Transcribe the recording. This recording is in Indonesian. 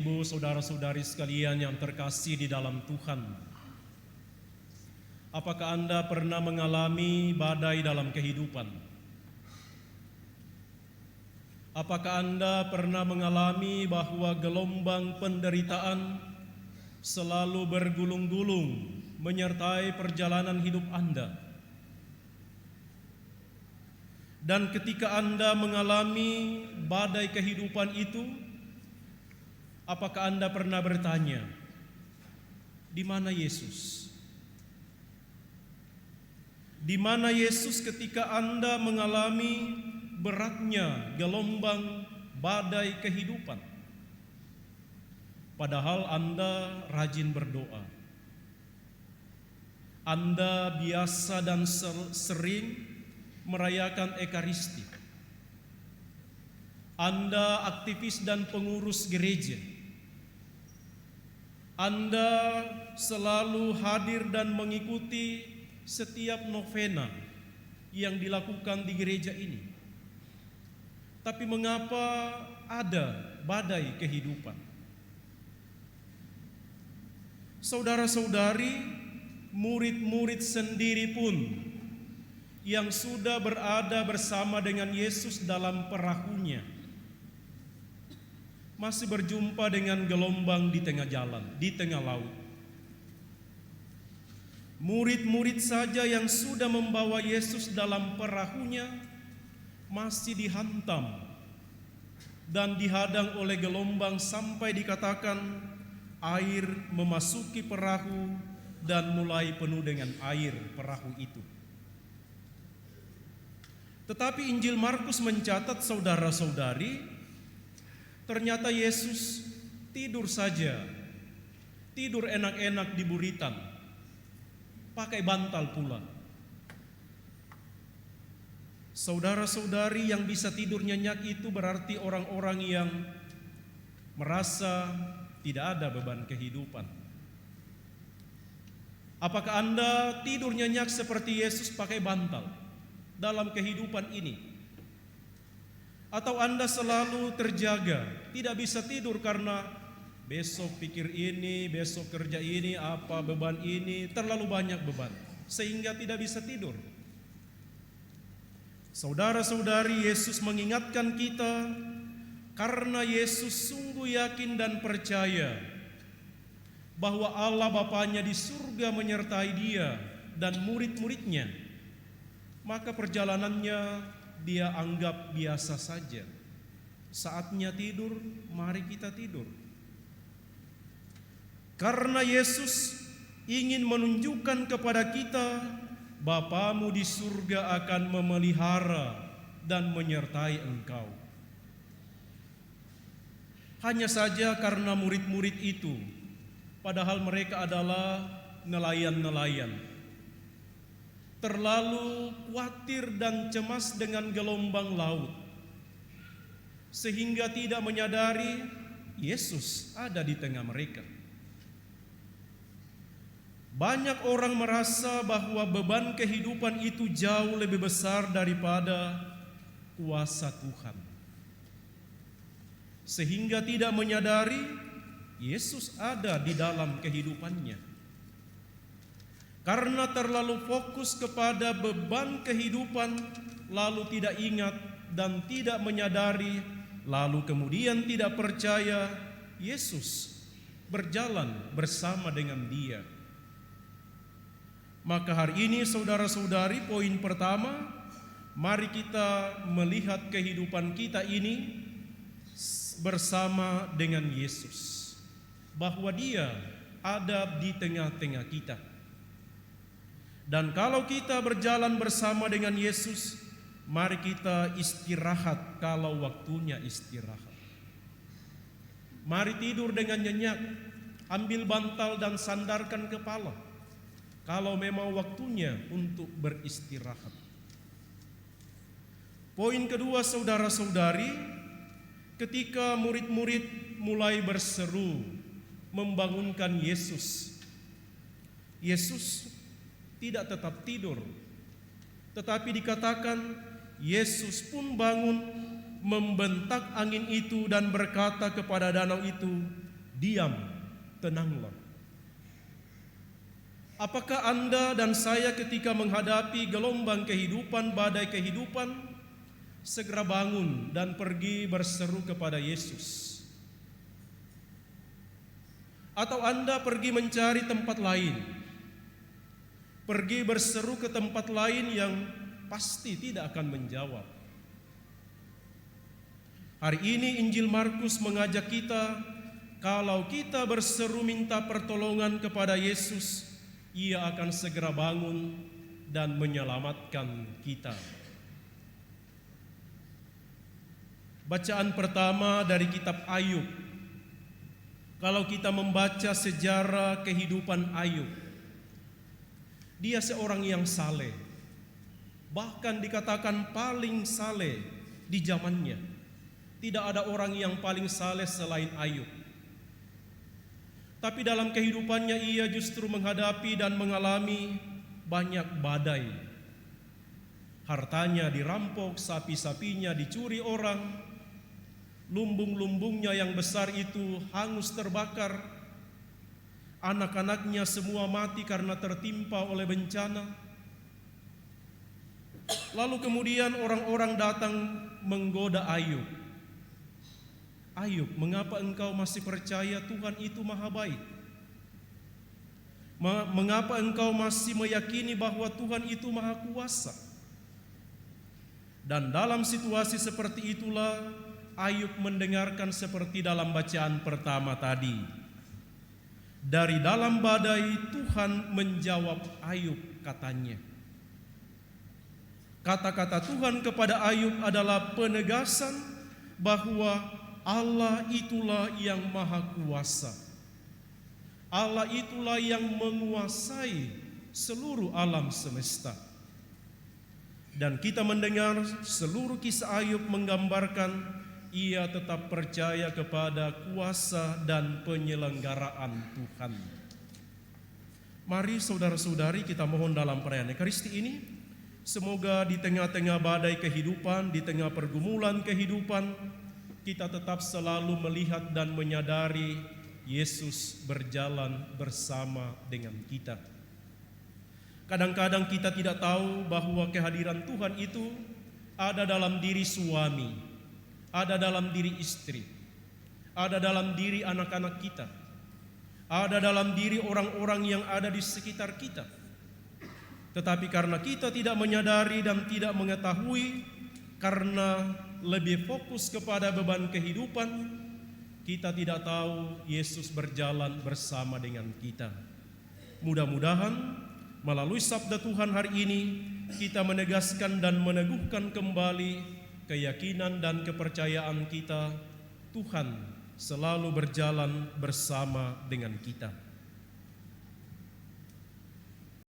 Ibu, saudara-saudari sekalian yang terkasih di dalam Tuhan, apakah Anda pernah mengalami badai dalam kehidupan? Apakah Anda pernah mengalami bahwa gelombang penderitaan selalu bergulung-gulung menyertai perjalanan hidup Anda? Dan ketika Anda mengalami badai kehidupan itu, apakah Anda pernah bertanya, di mana Yesus? Di mana Yesus ketika Anda mengalami beratnya gelombang badai kehidupan? Padahal Anda rajin berdoa. Anda biasa dan sering merayakan Ekaristi. Anda aktivis dan pengurus gereja. Anda selalu hadir dan mengikuti setiap novena yang dilakukan di gereja ini. Tapi mengapa ada badai kehidupan? Saudara-saudari, murid-murid sendiri pun yang sudah berada bersama dengan Yesus dalam perahunya masih berjumpa dengan gelombang di tengah jalan, di tengah laut. Murid-murid saja yang sudah membawa Yesus dalam perahunya masih dihantam dan dihadang oleh gelombang sampai dikatakan air memasuki perahu dan mulai penuh dengan air perahu itu. Tetapi Injil Markus mencatat, saudara-saudari, ternyata Yesus tidur saja, tidur enak-enak di buritan, pakai bantal pula. Saudara-saudari, yang bisa tidur nyenyak itu berarti orang-orang yang merasa tidak ada beban kehidupan. Apakah Anda tidur nyenyak seperti Yesus pakai bantal dalam kehidupan ini? Atau Anda selalu terjaga, tidak bisa tidur karena besok pikir ini, besok kerja ini, apa beban ini, terlalu banyak beban, sehingga tidak bisa tidur? Saudara-saudari, Yesus mengingatkan kita karena Yesus sungguh yakin dan percaya bahwa Allah Bapanya di surga menyertai dia dan murid-muridnya, maka perjalanannya dia anggap biasa saja. Saatnya tidur, mari kita tidur. Karena Yesus ingin menunjukkan kepada kita, Bapamu di surga akan memelihara dan menyertai engkau. Hanya saja karena murid-murid itu, padahal mereka adalah nelayan-nelayan, terlalu khawatir dan cemas dengan gelombang laut, sehingga tidak menyadari Yesus ada di tengah mereka. Banyak orang merasa bahwa beban kehidupan itu jauh lebih besar daripada kuasa Tuhan, sehingga tidak menyadari Yesus ada di dalam kehidupannya. Karena terlalu fokus kepada beban kehidupan, lalu tidak ingat dan tidak menyadari, lalu kemudian tidak percaya Yesus berjalan bersama dengan dia. Maka hari ini, saudara-saudari, poin pertama, mari kita melihat kehidupan kita ini bersama dengan Yesus, bahwa dia ada di tengah-tengah kita. Dan kalau kita berjalan bersama dengan Yesus, mari kita istirahat kalau waktunya istirahat. Mari tidur dengan nyenyak, ambil bantal dan sandarkan kepala kalau memang waktunya untuk beristirahat. Poin kedua, saudara-saudari, ketika murid-murid mulai berseru membangunkan Yesus, Yesus tidak tetap tidur, tetapi dikatakan Yesus pun bangun, membentak angin itu dan berkata kepada danau itu, diam, tenanglah. Apakah Anda dan saya ketika menghadapi gelombang kehidupan, badai kehidupan, segera bangun dan pergi berseru kepada Yesus? Atau Anda pergi mencari tempat lain, pergi berseru ke tempat lain yang pasti tidak akan menjawab? Hari ini Injil Markus mengajak kita, kalau kita berseru minta pertolongan kepada Yesus, Ia akan segera bangun dan menyelamatkan kita. Bacaan pertama dari kitab Ayub. Kalau kita membaca sejarah kehidupan Ayub, dia seorang yang saleh, bahkan dikatakan paling saleh di zamannya. Tidak ada orang yang paling saleh selain Ayub. Tapi dalam kehidupannya ia justru menghadapi dan mengalami banyak badai. Hartanya dirampok, sapi-sapinya dicuri orang, lumbung-lumbungnya yang besar itu hangus terbakar, anak-anaknya semua mati karena tertimpa oleh bencana. Lalu kemudian orang-orang datang menggoda Ayub. Ayub, mengapa engkau masih percaya Tuhan itu maha baik? Mengapa engkau masih meyakini bahwa Tuhan itu maha kuasa? Dan dalam situasi seperti itulah Ayub mendengarkan seperti dalam bacaan pertama tadi. Dari dalam badai Tuhan menjawab Ayub, katanya. Kata-kata Tuhan kepada Ayub adalah penegasan bahwa Allah itulah yang maha kuasa. Allah itulah yang menguasai seluruh alam semesta. Dan kita mendengar seluruh kisah Ayub menggambarkan ia tetap percaya kepada kuasa dan penyelenggaraan Tuhan. Mari saudara-saudari kita mohon dalam perayaan Ekaristi ini, semoga di tengah-tengah badai kehidupan, di tengah pergumulan kehidupan, kita tetap selalu melihat dan menyadari Yesus berjalan bersama dengan kita. Kadang-kadang kita tidak tahu bahwa kehadiran Tuhan itu ada dalam diri suami, ada dalam diri istri, ada dalam diri anak-anak kita, ada dalam diri orang-orang yang ada di sekitar kita. Tetapi karena kita tidak menyadari dan tidak mengetahui, karena lebih fokus kepada beban kehidupan, kita tidak tahu Yesus berjalan bersama dengan kita. Mudah-mudahan melalui sabda Tuhan hari ini kita menegaskan dan meneguhkan kembali keyakinan dan kepercayaan kita, Tuhan selalu berjalan bersama dengan kita.